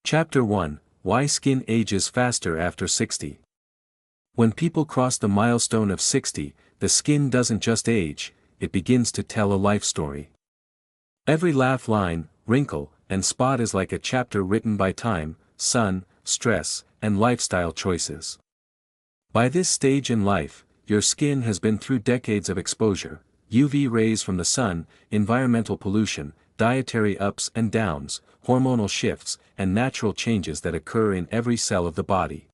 Chapter 1: Why Skin Ages Faster After 60. When people cross the milestone of 60, the skin doesn't just age, it begins to tell a life story. Every laugh line, wrinkle, and spot is like a chapter written by time, sun, stress, and lifestyle choices. By this stage in life, your skin has been through decades of exposure, UV rays from the sun, environmental pollution, dietary ups and downs, hormonal shifts, and natural changes that occur in every cell of the body.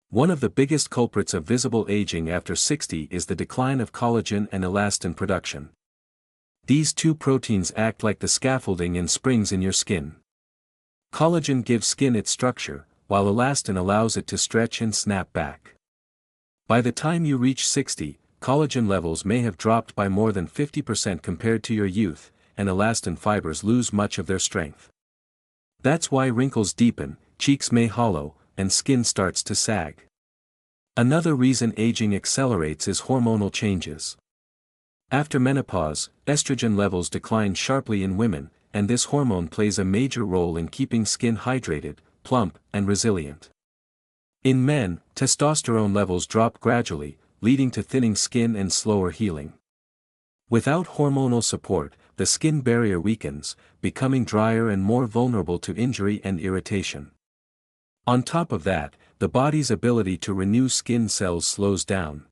One of the biggest culprits of visible aging after 60 is the decline of collagen and elastin production. These two proteins act like the scaffolding and springs in your skin. Collagen gives skin its structure, while elastin allows it to stretch and snap back. By the time you reach 60, collagen levels may have dropped by more than 50% compared to your youth, and elastin fibers lose much of their strength. That's why wrinkles deepen, cheeks may hollow, and skin starts to sag. Another reason aging accelerates is hormonal changes. After menopause, estrogen levels decline sharply in women, and this hormone plays a major role in keeping skin hydrated, plump, and resilient. In men, testosterone levels drop gradually, leading to thinning skin and slower healing. Without hormonal support, the skin barrier weakens, becoming drier and more vulnerable to injury and irritation. On top of that, the body's ability to renew skin cells slows down.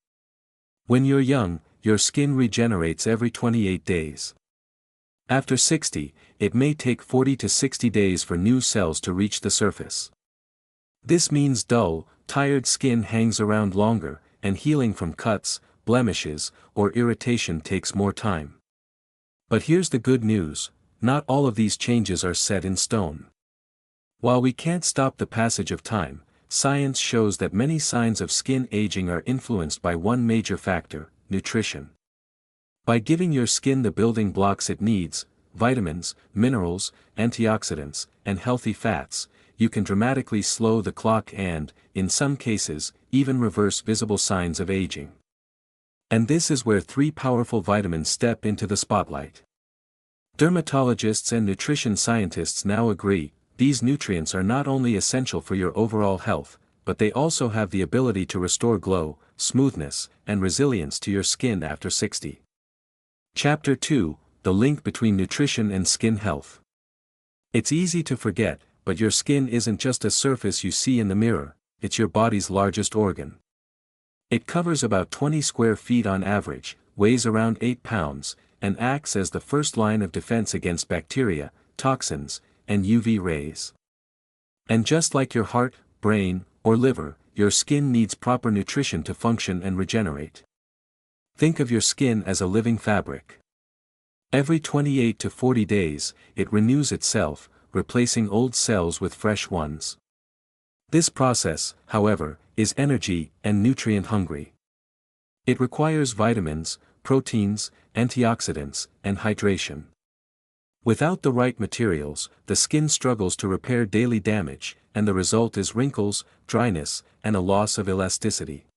When you're young, your skin regenerates every 28 days. After 60, it may take 40 to 60 days for new cells to reach the surface. This means dull, tired skin hangs around longer, and healing from cuts, blemishes, or irritation takes more time. But here's the good news: not all of these changes are set in stone. While we can't stop the passage of time, science shows that many signs of skin aging are influenced by one major factor: nutrition. By giving your skin the building blocks it needs, vitamins, minerals, antioxidants, and healthy fats, you can dramatically slow the clock and, in some cases, even reverse visible signs of aging. And this is where three powerful vitamins step into the spotlight. Dermatologists and nutrition scientists now agree, these nutrients are not only essential for your overall health, but they also have the ability to restore glow, smoothness, and resilience to your skin after 60. Chapter 2: The Link Between Nutrition and Skin Health. It's easy to forget, but your skin isn't just a surface you see in the mirror, it's your body's largest organ. It covers about 20 square feet on average, weighs around 8 pounds, and acts as the first line of defense against bacteria, toxins, and UV rays. And just like your heart, brain, or liver, your skin needs proper nutrition to function and regenerate. Think of your skin as a living fabric. Every 28 to 40 days, it renews itself, replacing old cells with fresh ones. This process, however, is energy and nutrient hungry. It requires vitamins, proteins, antioxidants, and hydration. Without the right materials, the skin struggles to repair daily damage, and the result is wrinkles, dryness, and a loss of elasticity.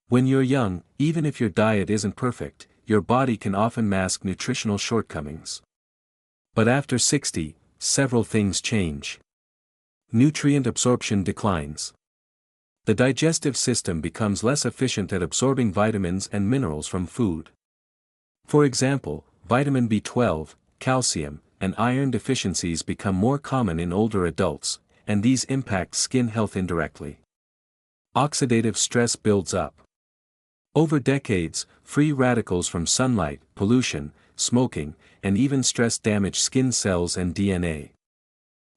When you're young, even if your diet isn't perfect, your body can often mask nutritional shortcomings. But after 60, several things change. Nutrient absorption declines. The digestive system becomes less efficient at absorbing vitamins and minerals from food. For example, vitamin B12, calcium, and iron deficiencies become more common in older adults, and these impact skin health indirectly. Oxidative stress builds up. Over decades, free radicals from sunlight, pollution, smoking, and even stress damage skin cells and DNA.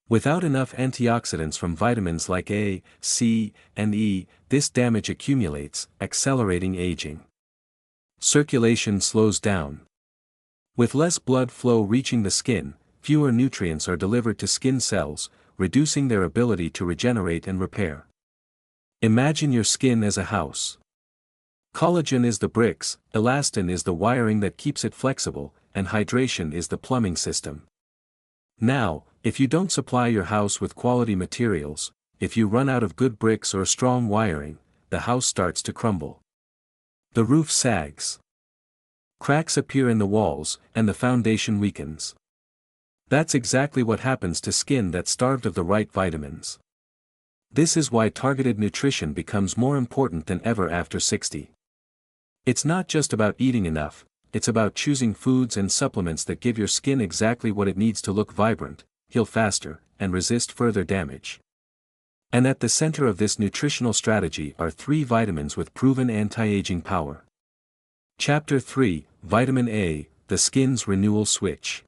Without enough antioxidants from vitamins like A, C, and E, this damage accumulates, accelerating aging. Circulation slows down. With less blood flow reaching the skin, fewer nutrients are delivered to skin cells, reducing their ability to regenerate and repair. Imagine your skin as a house. Collagen is the bricks, elastin is the wiring that keeps it flexible, and hydration is the plumbing system. Now, if you don't supply your house with quality materials, if you run out of good bricks or strong wiring, the house starts to crumble. The roof sags. Cracks appear in the walls, and the foundation weakens. That's exactly what happens to skin that's starved of the right vitamins. This is why targeted nutrition becomes more important than ever after 60. It's not just about eating enough, it's about choosing foods and supplements that give your skin exactly what it needs to look vibrant, heal faster, and resist further damage. And at the center of this nutritional strategy are 3 vitamins with proven anti-aging power. Chapter 3, Vitamin A, the skin's renewal switch.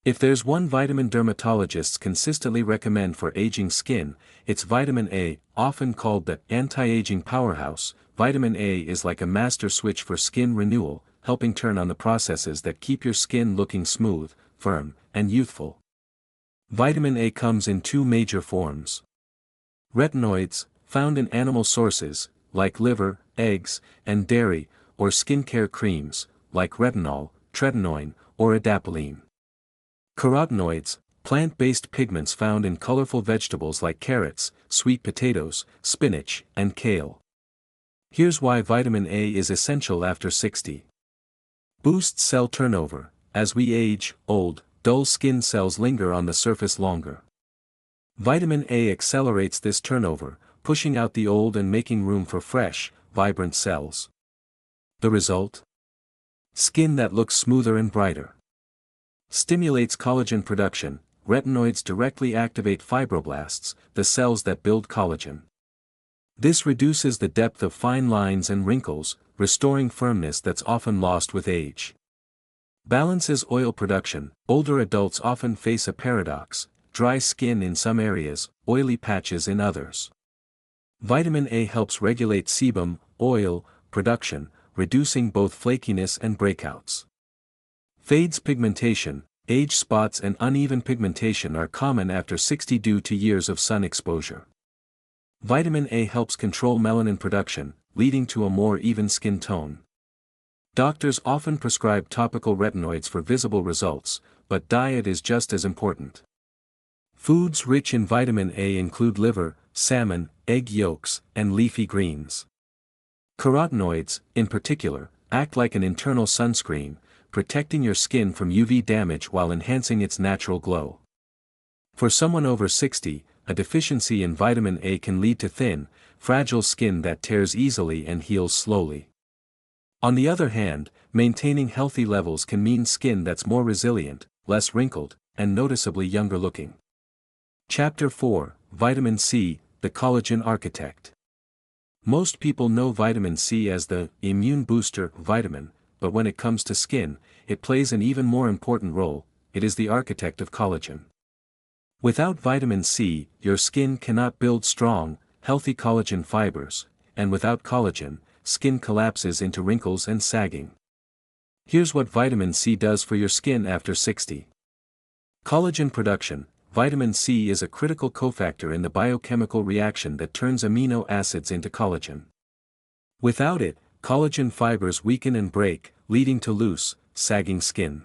If there's one vitamin dermatologists consistently recommend for aging skin, it's vitamin A, often called the anti-aging powerhouse. Vitamin A is like a master switch for skin renewal, helping turn on the processes that keep your skin looking smooth, firm, and youthful. Vitamin A comes in 2 major forms. Retinoids, found in animal sources, like liver, eggs, and dairy, or skincare creams, like retinol, tretinoin, or adapalene. Carotenoids, plant-based pigments found in colorful vegetables like carrots, sweet potatoes, spinach, and kale. Here's why vitamin A is essential after 60. Boosts cell turnover. As we age, old, dull skin cells linger on the surface longer. Vitamin A accelerates this turnover, pushing out the old and making room for fresh, vibrant cells. The result? Skin that looks smoother and brighter. Stimulates collagen production. Retinoids directly activate fibroblasts, the cells that build collagen. This reduces the depth of fine lines and wrinkles, restoring firmness that's often lost with age. Balances oil production. Older adults often face a paradox: dry skin in some areas, oily patches in others. Vitamin A helps regulate sebum, oil, production, reducing both flakiness and breakouts. Fades pigmentation. Age spots and uneven pigmentation are common after 60 due to years of sun exposure. Vitamin A helps control melanin production, leading to a more even skin tone. Doctors often prescribe topical retinoids for visible results, but diet is just as important. Foods rich in vitamin A include liver, salmon, egg yolks, and leafy greens. Carotenoids, in particular, act like an internal sunscreen, protecting your skin from UV damage while enhancing its natural glow. For someone over 60, a deficiency in vitamin A can lead to thin, fragile skin that tears easily and heals slowly. On the other hand, maintaining healthy levels can mean skin that's more resilient, less wrinkled, and noticeably younger looking. Chapter 4, Vitamin C, the collagen architect. Most people know vitamin C as the immune booster vitamin, but when it comes to skin, it plays an even more important role. It is the architect of collagen. Without vitamin C, your skin cannot build strong, healthy collagen fibers, and without collagen, skin collapses into wrinkles and sagging. Here's what vitamin C does for your skin after 60. Collagen production. Vitamin C is a critical cofactor in the biochemical reaction that turns amino acids into collagen. Without it, collagen fibers weaken and break, leading to loose, sagging skin.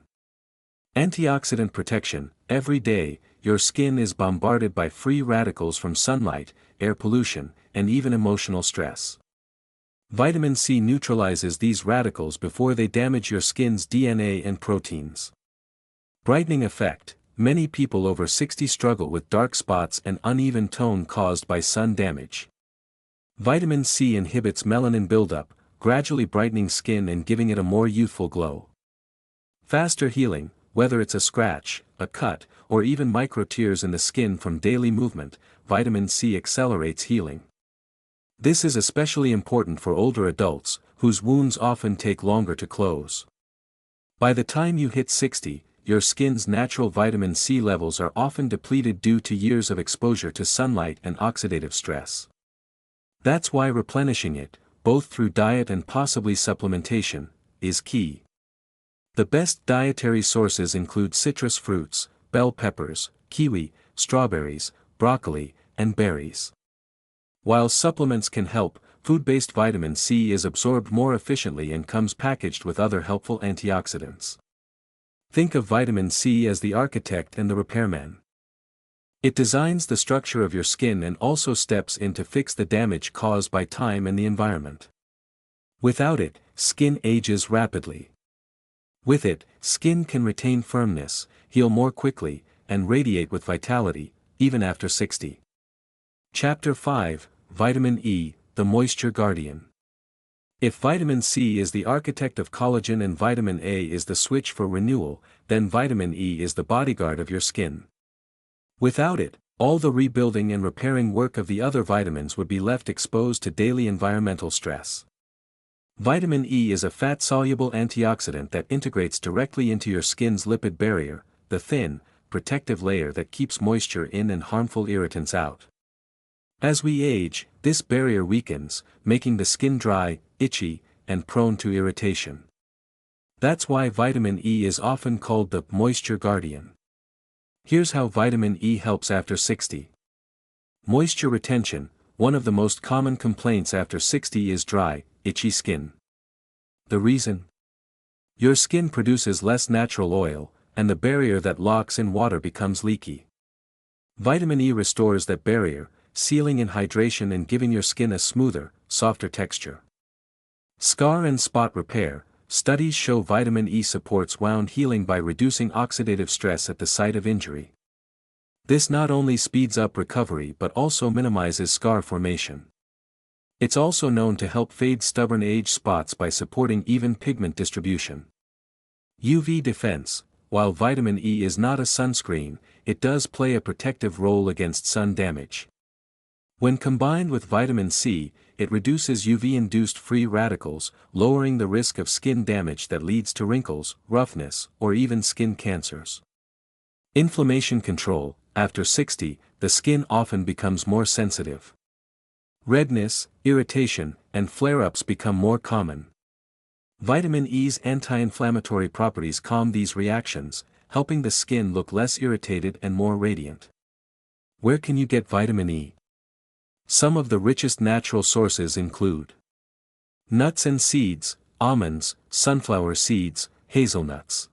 Antioxidant protection. Every day, your skin is bombarded by free radicals from sunlight, air pollution, and even emotional stress. Vitamin C neutralizes these radicals before they damage your skin's DNA and proteins. Brightening effect. Many people over 60 struggle with dark spots and uneven tone caused by sun damage. Vitamin C inhibits melanin buildup, gradually brightening skin and giving it a more youthful glow. Faster healing. Whether it's a scratch, a cut, or even micro tears in the skin from daily movement, vitamin C accelerates healing. This is especially important for older adults, whose wounds often take longer to close. By the time you hit 60, your skin's natural vitamin C levels are often depleted due to years of exposure to sunlight and oxidative stress. That's why replenishing it, both through diet and possibly supplementation, is key. The best dietary sources include citrus fruits, bell peppers, kiwi, strawberries, broccoli, and berries. While supplements can help, food-based vitamin C is absorbed more efficiently and comes packaged with other helpful antioxidants. Think of vitamin C as the architect and the repairman. It designs the structure of your skin and also steps in to fix the damage caused by time and the environment. Without it, skin ages rapidly. With it, skin can retain firmness, heal more quickly, and radiate with vitality, even after 60. Chapter 5, Vitamin E, the Moisture Guardian. If vitamin C is the architect of collagen and vitamin A is the switch for renewal, then vitamin E is the bodyguard of your skin. Without it, all the rebuilding and repairing work of the other vitamins would be left exposed to daily environmental stress. Vitamin E is a fat-soluble antioxidant that integrates directly into your skin's lipid barrier, the thin, protective layer that keeps moisture in and harmful irritants out. As we age, this barrier weakens, making the skin dry, itchy, and prone to irritation. That's why vitamin E is often called the moisture guardian. Here's how vitamin E helps after 60. Moisture retention. One of the most common complaints after 60 is dry, itchy skin. The reason? Your skin produces less natural oil, and the barrier that locks in water becomes leaky. Vitamin E restores that barrier, sealing in hydration and giving your skin a smoother, softer texture. Scar and spot repair. Studies show vitamin E supports wound healing by reducing oxidative stress at the site of injury. This not only speeds up recovery but also minimizes scar formation. It's also known to help fade stubborn age spots by supporting even pigment distribution. UV defense. While vitamin E is not a sunscreen, it does play a protective role against sun damage. When combined with vitamin C, it reduces UV-induced free radicals, lowering the risk of skin damage that leads to wrinkles, roughness, or even skin cancers. Inflammation control. After 60, the skin often becomes more sensitive. Redness, irritation, and flare-ups become more common. Vitamin E's anti-inflammatory properties calm these reactions, helping the skin look less irritated and more radiant. Where can you get vitamin E? Some of the richest natural sources include nuts and seeds, almonds, sunflower seeds, hazelnuts.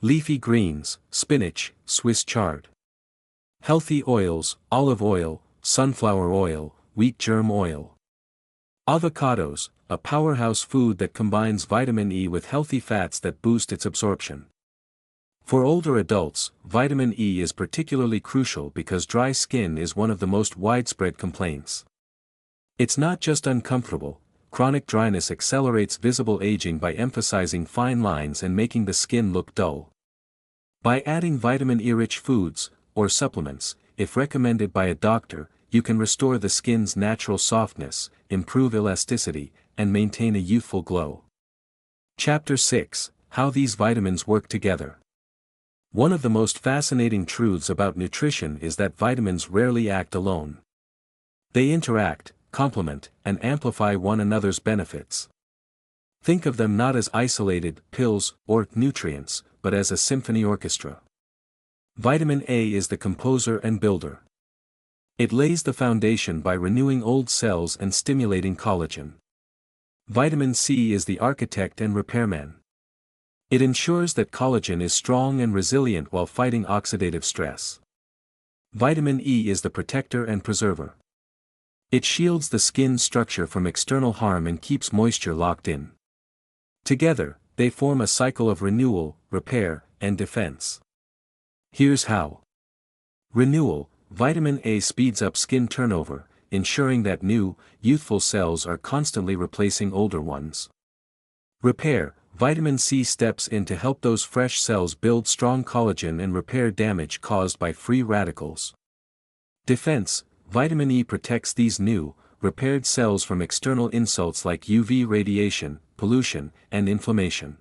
Leafy greens, spinach, Swiss chard. Healthy oils, olive oil, sunflower oil, wheat germ oil. Avocados, a powerhouse food that combines vitamin E with healthy fats that boost its absorption. For older adults, vitamin E is particularly crucial because dry skin is one of the most widespread complaints. It's not just uncomfortable, chronic dryness accelerates visible aging by emphasizing fine lines and making the skin look dull. By adding vitamin E-rich foods, or supplements, if recommended by a doctor, you can restore the skin's natural softness, improve elasticity, and maintain a youthful glow. Chapter 6, How these vitamins work together. One of the most fascinating truths about nutrition is that vitamins rarely act alone. They interact, complement, and amplify one another's benefits. Think of them not as isolated pills or nutrients, but as a symphony orchestra. Vitamin A is the composer and builder. It lays the foundation by renewing old cells and stimulating collagen. Vitamin C is the architect and repairman. It ensures that collagen is strong and resilient while fighting oxidative stress. Vitamin E is the protector and preserver. It shields the skin's structure from external harm and keeps moisture locked in. Together, they form a cycle of renewal, repair, and defense. Here's how. Renewal. Vitamin A speeds up skin turnover, ensuring that new, youthful cells are constantly replacing older ones. Repair. Vitamin C steps in to help those fresh cells build strong collagen and repair damage caused by free radicals. Defense. Vitamin E protects these new, repaired cells from external insults like UV radiation, pollution, and inflammation.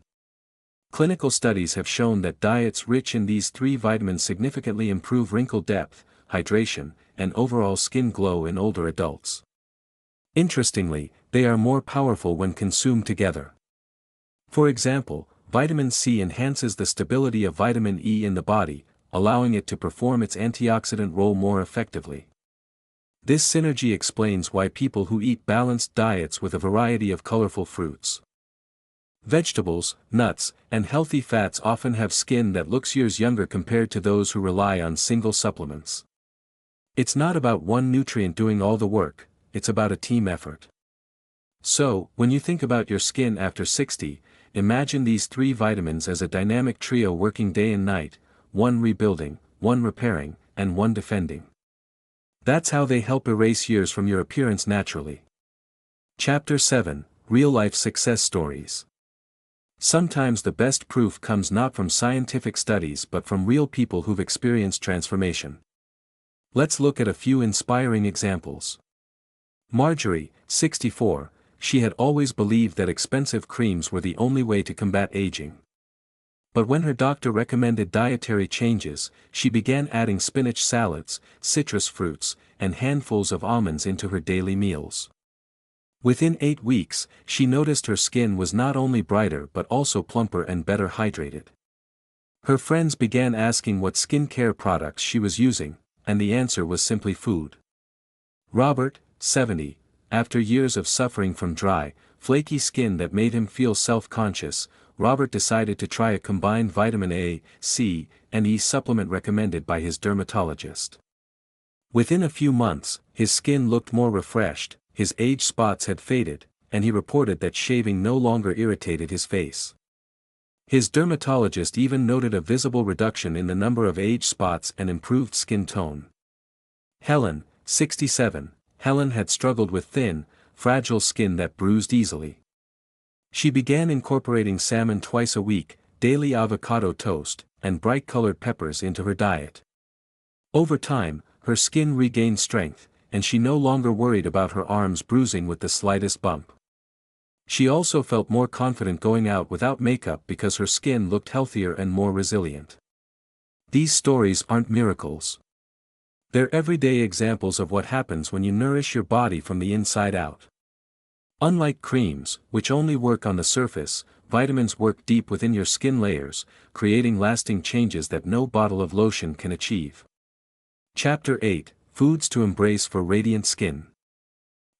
Clinical studies have shown that diets rich in these three vitamins significantly improve wrinkle depth, hydration, and overall skin glow in older adults. Interestingly, they are more powerful when consumed together. For example, vitamin C enhances the stability of vitamin E in the body, allowing it to perform its antioxidant role more effectively. This synergy explains why people who eat balanced diets with a variety of colorful fruits, vegetables, nuts, and healthy fats often have skin that looks years younger compared to those who rely on single supplements. It's not about one nutrient doing all the work, it's about a team effort. So, when you think about your skin after 60, imagine these three vitamins as a dynamic trio working day and night, one rebuilding, one repairing, and one defending. That's how they help erase years from your appearance naturally. Chapter 7, Real-Life Success Stories. Sometimes the best proof comes not from scientific studies but from real people who've experienced transformation. Let's look at a few inspiring examples. Marjorie, 64, she had always believed that expensive creams were the only way to combat aging. But when her doctor recommended dietary changes, she began adding spinach salads, citrus fruits, and handfuls of almonds into her daily meals. Within 8 weeks, she noticed her skin was not only brighter but also plumper and better hydrated. Her friends began asking what skincare products she was using, and the answer was simply food. Robert, 70, after years of suffering from dry, flaky skin that made him feel self-conscious, Robert decided to try a combined vitamin A, C, and E supplement recommended by his dermatologist. Within a few months, his skin looked more refreshed, his age spots had faded, and he reported that shaving no longer irritated his face. His dermatologist even noted a visible reduction in the number of age spots and improved skin tone. Helen, 67, Helen had struggled with thin, fragile skin that bruised easily. She began incorporating salmon twice a week, daily avocado toast, and bright-colored peppers into her diet. Over time, her skin regained strength, and she no longer worried about her arms bruising with the slightest bump. She also felt more confident going out without makeup because her skin looked healthier and more resilient. These stories aren't miracles. They're everyday examples of what happens when you nourish your body from the inside out. Unlike creams, which only work on the surface, vitamins work deep within your skin layers, creating lasting changes that no bottle of lotion can achieve. Chapter 8, Foods to Embrace for Radiant Skin.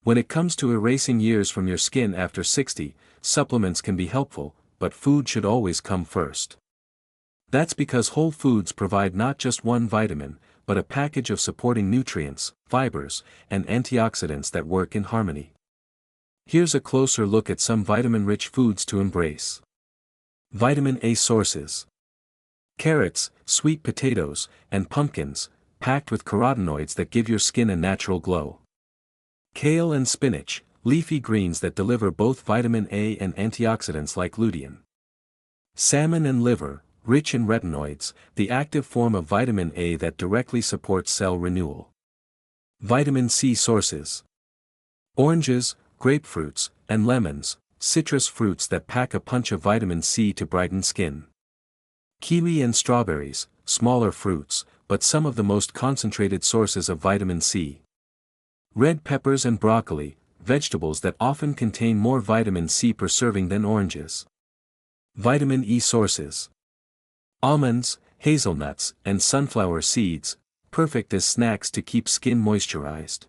When it comes to erasing years from your skin after 60, supplements can be helpful, but food should always come first. That's because whole foods provide not just one vitamin, but a package of supporting nutrients, fibers, and antioxidants that work in harmony. Here's a closer look at some vitamin-rich foods to embrace. Vitamin A sources. Carrots, sweet potatoes, and pumpkins, packed with carotenoids that give your skin a natural glow. Kale and spinach, leafy greens that deliver both vitamin A and antioxidants like lutein. Salmon and liver, rich in retinoids, the active form of vitamin A that directly supports cell renewal. Vitamin C sources. Oranges, grapefruits, and lemons, citrus fruits that pack a punch of vitamin C to brighten skin. Kiwi and strawberries, smaller fruits, but some of the most concentrated sources of vitamin C. Red peppers and broccoli, vegetables that often contain more vitamin C per serving than oranges. Vitamin E sources. Almonds, hazelnuts, and sunflower seeds, perfect as snacks to keep skin moisturized.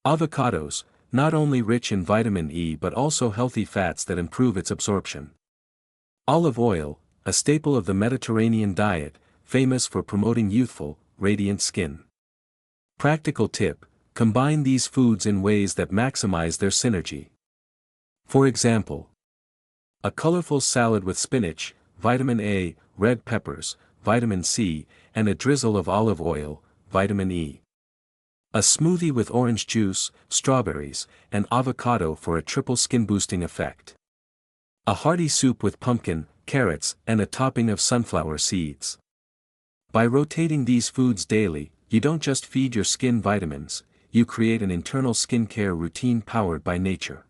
Avocados, not only rich in vitamin E but also healthy fats that improve its absorption. Olive oil, a staple of the Mediterranean diet, famous for promoting youthful, radiant skin. Practical tip: combine these foods in ways that maximize their synergy. For example, a colorful salad with spinach, vitamin A, red peppers, vitamin C, and a drizzle of olive oil, vitamin E. A smoothie with orange juice, strawberries, and avocado for a triple skin-boosting effect. A hearty soup with pumpkin, carrots, and a topping of sunflower seeds. By rotating these foods daily, you don't just feed your skin vitamins, you create an internal skincare routine powered by nature.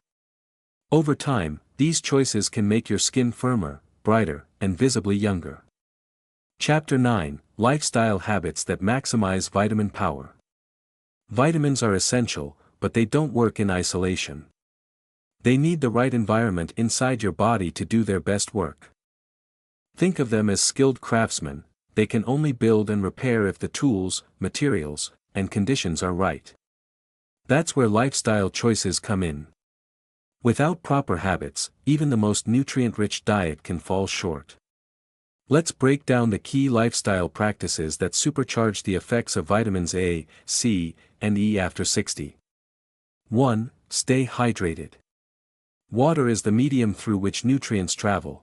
Over time, these choices can make your skin firmer, brighter, and visibly younger. Chapter 9, Lifestyle Habits that Maximize Vitamin Power. Vitamins are essential, but they don't work in isolation. They need the right environment inside your body to do their best work. Think of them as skilled craftsmen. They can only build and repair if the tools, materials, and conditions are right. That's where lifestyle choices come in. Without proper habits, even the most nutrient-rich diet can fall short. Let's break down the key lifestyle practices that supercharge the effects of vitamins A, C, and E after 60. 1. Stay hydrated. Water is the medium through which nutrients travel.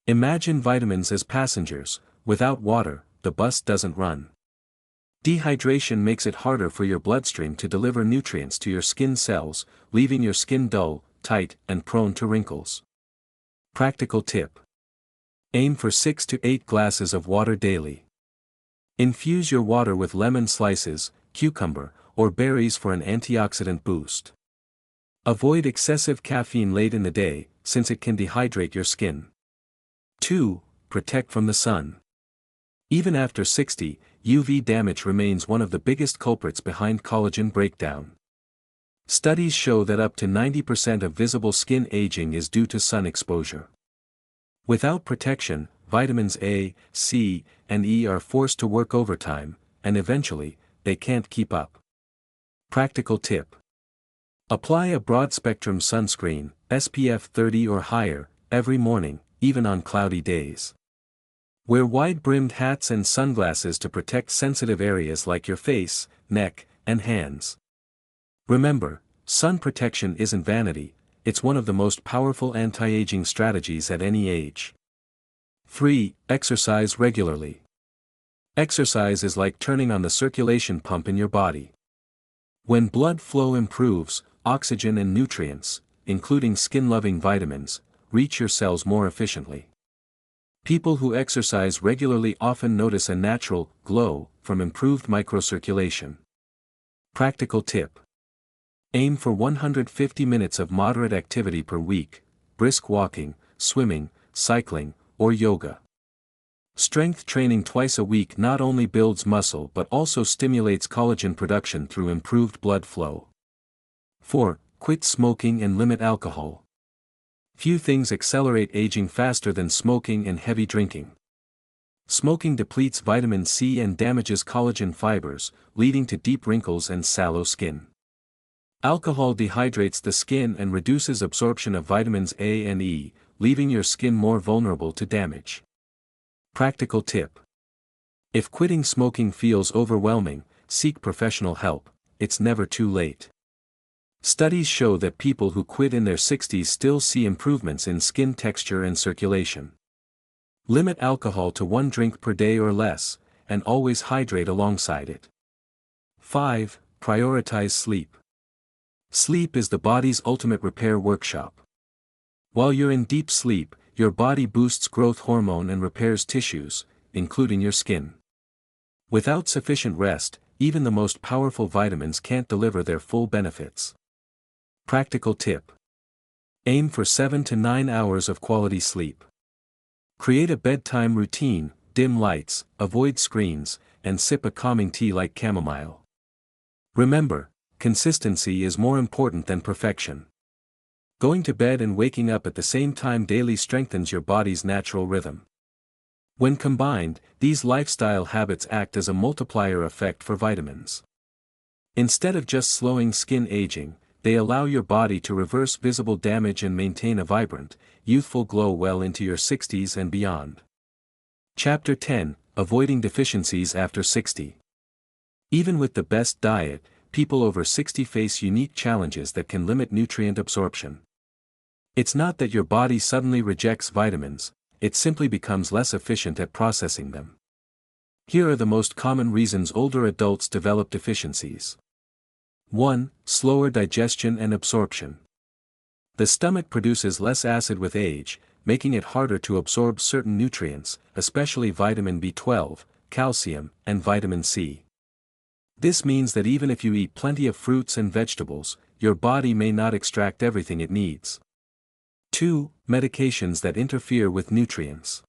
Imagine vitamins as passengers, Without water, the bus doesn't run. Dehydration makes it harder for your bloodstream to deliver nutrients to your skin cells, leaving your skin dull, tight, and prone to wrinkles. Practical tip. Aim for 6 to 8 glasses of water daily. Infuse your water with lemon slices, cucumber, or berries for an antioxidant boost. Avoid excessive caffeine late in the day, since it can dehydrate your skin. 2. Protect from the sun. Even after 60, UV damage remains one of the biggest culprits behind collagen breakdown. Studies show that up to 90% of visible skin aging is due to sun exposure. Without protection, vitamins A, C, and E are forced to work overtime, and eventually, they can't keep up. Practical tip. Apply a broad-spectrum sunscreen, SPF 30 or higher, every morning, even on cloudy days. Wear wide-brimmed hats and sunglasses to protect sensitive areas like your face, neck, and hands. Remember, sun protection isn't vanity, it's one of the most powerful anti-aging strategies at any age. 3. Exercise regularly. Exercise is like turning on the circulation pump in your body. When blood flow improves, oxygen and nutrients, including skin-loving vitamins, reach your cells more efficiently. People who exercise regularly often notice a natural glow from improved microcirculation. Practical tip. Aim for 150 minutes of moderate activity per week, brisk walking, swimming, cycling, or yoga. Strength training twice a week not only builds muscle but also stimulates collagen production through improved blood flow. 4. Quit smoking and limit alcohol. Few things accelerate aging faster than smoking and heavy drinking. Smoking depletes vitamin C and damages collagen fibers, leading to deep wrinkles and sallow skin. Alcohol dehydrates the skin and reduces absorption of vitamins A and E, leaving your skin more vulnerable to damage. Practical tip. If quitting smoking feels overwhelming, seek professional help, it's never too late. Studies show that people who quit in their 60s still see improvements in skin texture and circulation. Limit alcohol to 1 drink per day or less, and always hydrate alongside it. 5. Prioritize sleep. Sleep is the body's ultimate repair workshop. While you're in deep sleep, your body boosts growth hormone and repairs tissues, including your skin. Without sufficient rest, even the most powerful vitamins can't deliver their full benefits. Practical tip. Aim for 7 to 9 hours of quality sleep. Create a bedtime routine, dim lights, avoid screens, and sip a calming tea like chamomile. Remember, consistency is more important than perfection. Going to bed and waking up at the same time daily strengthens your body's natural rhythm. When combined, these lifestyle habits act as a multiplier effect for vitamins. Instead of just slowing skin aging, they allow your body to reverse visible damage and maintain a vibrant, youthful glow well into your 60s and beyond. Chapter 10: Avoiding Deficiencies After 60. Even with the best diet, people over 60 face unique challenges that can limit nutrient absorption. It's not that your body suddenly rejects vitamins, it simply becomes less efficient at processing them. Here are the most common reasons older adults develop deficiencies. 1. Slower digestion and absorption. The stomach produces less acid with age, making it harder to absorb certain nutrients, especially vitamin B12, calcium, and vitamin C. This means that even if you eat plenty of fruits and vegetables, your body may not extract everything it needs. 2. Medications that interfere with nutrients.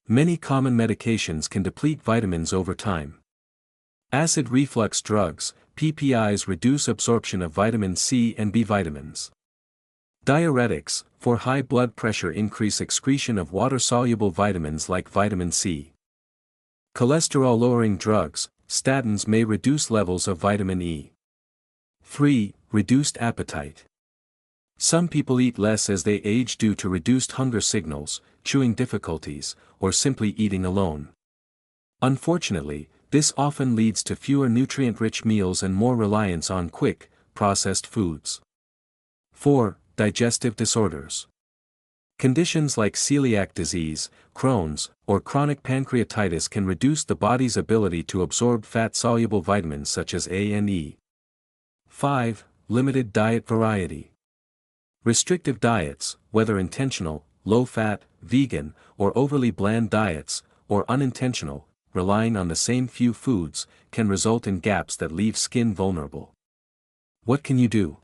Many common medications can deplete vitamins over time. Acid reflux drugs, PPIs, reduce absorption of vitamin C and B vitamins. Diuretics, for high blood pressure, increase excretion of water-soluble vitamins like vitamin C. Cholesterol-lowering drugs, statins, may reduce levels of vitamin E. 3. Reduced appetite. Some people eat less as they age due to reduced hunger signals, chewing difficulties, or simply eating alone. Unfortunately, this often leads to fewer nutrient-rich meals and more reliance on quick, processed foods. 4. Digestive disorders. Conditions like celiac disease, Crohn's, or chronic pancreatitis can reduce the body's ability to absorb fat-soluble vitamins such as A and E. 5. Limited diet variety. Restrictive diets, whether intentional, low-fat, vegan, or overly bland diets, or unintentional, relying on the same few foods, can result in gaps that leave skin vulnerable. What can you do?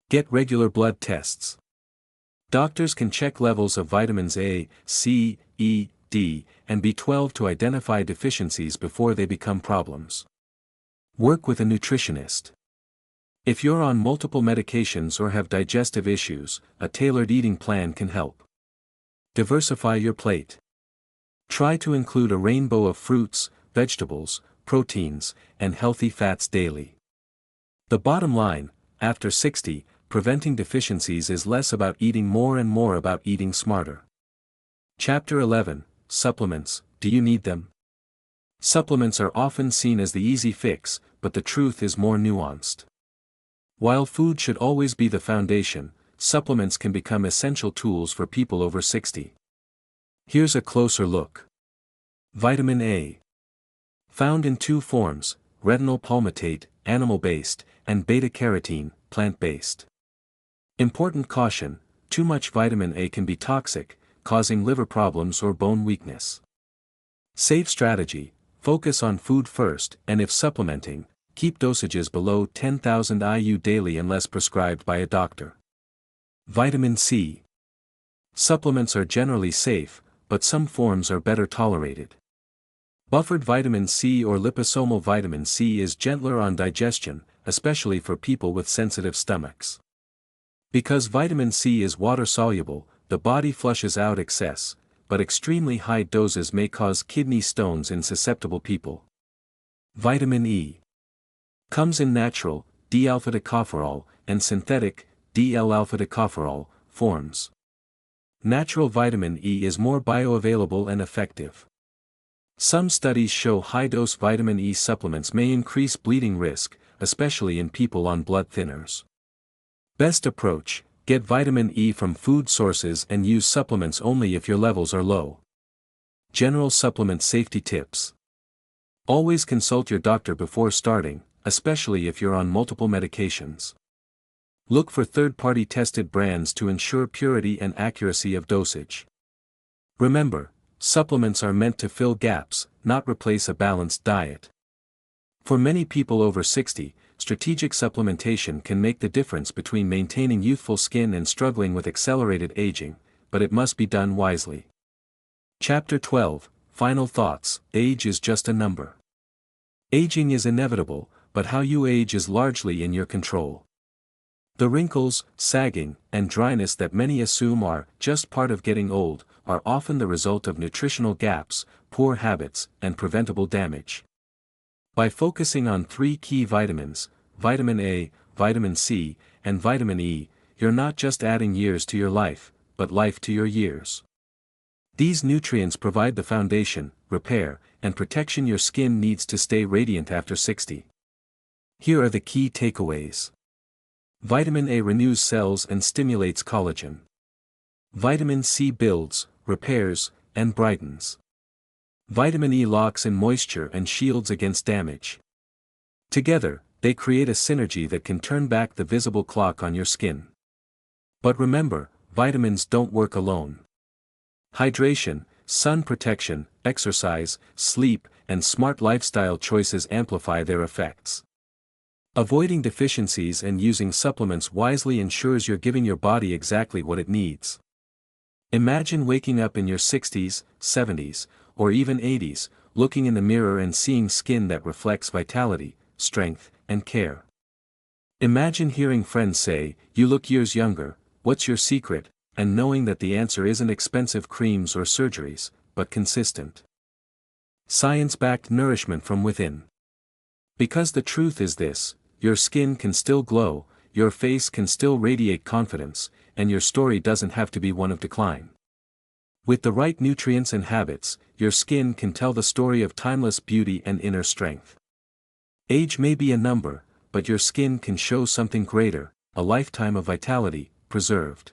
Get regular blood tests. Doctors can check levels of vitamins A, C, E, D, and B12 to identify deficiencies before they become problems. Work with a nutritionist. If you're on multiple medications or have digestive issues, a tailored eating plan can help. Diversify your plate. Try to include a rainbow of fruits, vegetables, proteins, and healthy fats daily. The bottom line, after 60, preventing deficiencies is less about eating more and more about eating smarter. Chapter 11, Supplements, do you need them? Supplements are often seen as the easy fix, but the truth is more nuanced. While food should always be the foundation, supplements can become essential tools for people over 60. Here's a closer look. Vitamin A. Found in two forms, retinol palmitate, animal-based, and beta-carotene, plant-based. Important caution, too much vitamin A can be toxic, causing liver problems or bone weakness. Safe strategy, focus on food first, and if supplementing, keep dosages below 10,000 IU daily unless prescribed by a doctor. Vitamin C. Supplements are generally safe, but some forms are better tolerated. Buffered vitamin C or liposomal vitamin C is gentler on digestion, especially for people with sensitive stomachs. Because vitamin C is water-soluble, the body flushes out excess, but extremely high doses may cause kidney stones in susceptible people. Vitamin E. Comes in natural, D-alpha-tocopherol, and synthetic, D-L-alpha-tocopherol, forms. Natural vitamin E is more bioavailable and effective. Some studies show high-dose vitamin E supplements may increase bleeding risk, especially in people on blood thinners. Best approach, get vitamin E from food sources and use supplements only if your levels are low. General supplement safety tips. Always consult your doctor before starting, especially if you're on multiple medications. Look for third-party tested brands to ensure purity and accuracy of dosage. Remember, supplements are meant to fill gaps, not replace a balanced diet. For many people over 60, strategic supplementation can make the difference between maintaining youthful skin and struggling with accelerated aging, but it must be done wisely. Chapter 12, Final Thoughts. Age is just a number. Aging is inevitable, but how you age is largely in your control. The wrinkles, sagging, and dryness that many assume are just part of getting old, are often the result of nutritional gaps, poor habits, and preventable damage. By focusing on 3 key vitamins, vitamin A, vitamin C, and vitamin E, you're not just adding years to your life, but life to your years. These nutrients provide the foundation, repair, and protection your skin needs to stay radiant after 60. Here are the key takeaways. Vitamin A renews cells and stimulates collagen. Vitamin C builds, repairs, and brightens. Vitamin E locks in moisture and shields against damage. Together, they create a synergy that can turn back the visible clock on your skin. But remember, vitamins don't work alone. Hydration, sun protection, exercise, sleep, and smart lifestyle choices amplify their effects. Avoiding deficiencies and using supplements wisely ensures you're giving your body exactly what it needs. Imagine waking up in your 60s, 70s, or even 80s, looking in the mirror and seeing skin that reflects vitality, strength, and care. Imagine hearing friends say, "You look years younger, what's your secret?" and knowing that the answer isn't expensive creams or surgeries, but consistent, science-backed nourishment from within. Because the truth is this, your skin can still glow, your face can still radiate confidence, and your story doesn't have to be one of decline. With the right nutrients and habits, your skin can tell the story of timeless beauty and inner strength. Age may be a number, but your skin can show something greater, a lifetime of vitality, preserved.